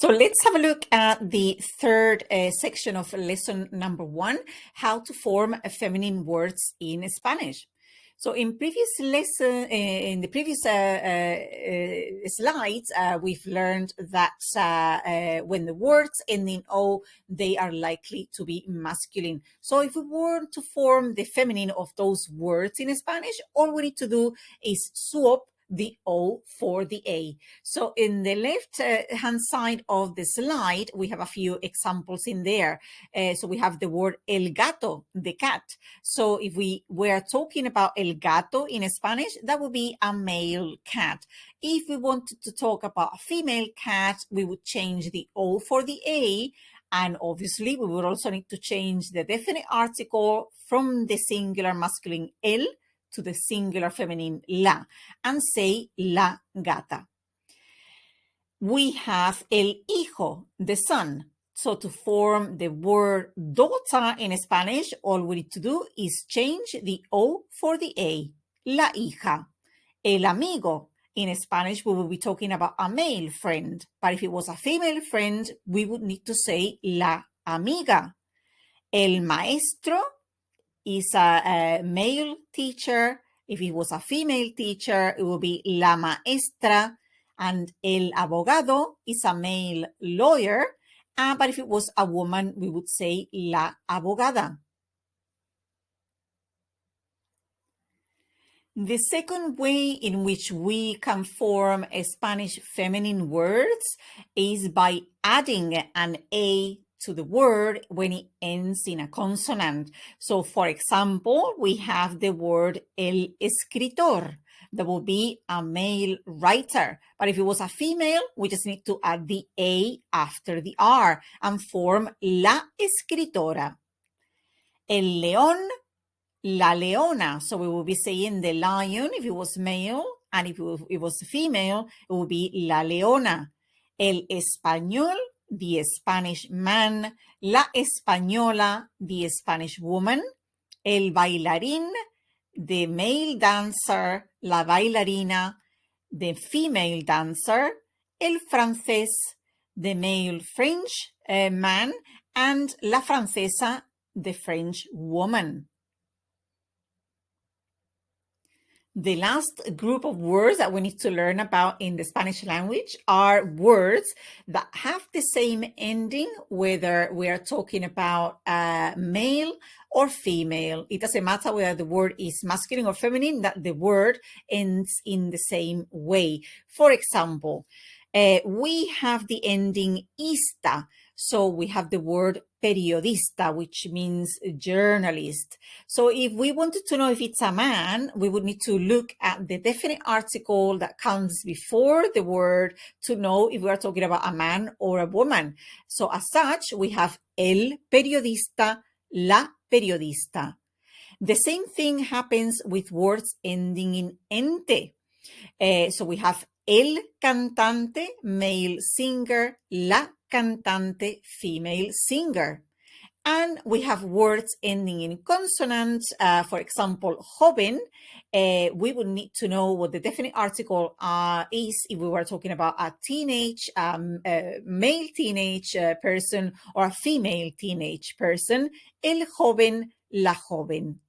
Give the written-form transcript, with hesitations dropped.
So let's have a look at the third section of lesson number 1, how to form feminine words in Spanish. So in the previous slides, we've learned that when the words end in O, they are likely to be masculine. So if we want to form the feminine of those words in Spanish, all we need to do is swap the O for the A. So in the left hand side of the slide, we have a few examples in there. So we have the word el gato, the cat. So if we were talking about el gato in Spanish, that would be a male cat. If we wanted to talk about a female cat, we would change the O for the A. And obviously, we would also need to change the definite article from the singular masculine el to the singular feminine la, and say la gata. We have el hijo, the son. So to form the word daughter in Spanish, all we need to do is change the O for the A, la hija. El amigo, in Spanish, we will be talking about a male friend. But if it was a female friend, we would need to say la amiga. El maestro is a male teacher. If it was a female teacher, it would be la maestra. And el abogado is a male lawyer. But if it was a woman, we would say la abogada. The second way in which we can form Spanish feminine words is by adding an A to the word when it ends in a consonant. So, for example, we have the word el escritor. That will be a male writer. But if it was a female, we just need to add the A after the R and form la escritora. El león, la leona. So we will be saying the lion if it was male, and if it was female, it will be la leona. El español, the Spanish man, la española, the Spanish woman, el bailarín, the male dancer, la bailarina, the female dancer, el francés, the male French man, and la francesa, the French woman. The last group of words that we need to learn about in the Spanish language are words that have the same ending, whether we are talking about male or female. It doesn't matter whether the word is masculine or feminine, that the word ends in the same way. For example, we have the ending ista. So we have the word periodista, which means journalist. So if we wanted to know if it's a man, we would need to look at the definite article that comes before the word to know if we are talking about a man or a woman. So as such, we have el periodista, la periodista. The same thing happens with words ending in ente. So we have el cantante, male singer, la cantante, female singer. And we have words ending in consonants. For example, joven, we would need to know what the definite article is if we were talking about a teenage, male teenage person or a female teenage person. El joven, la joven.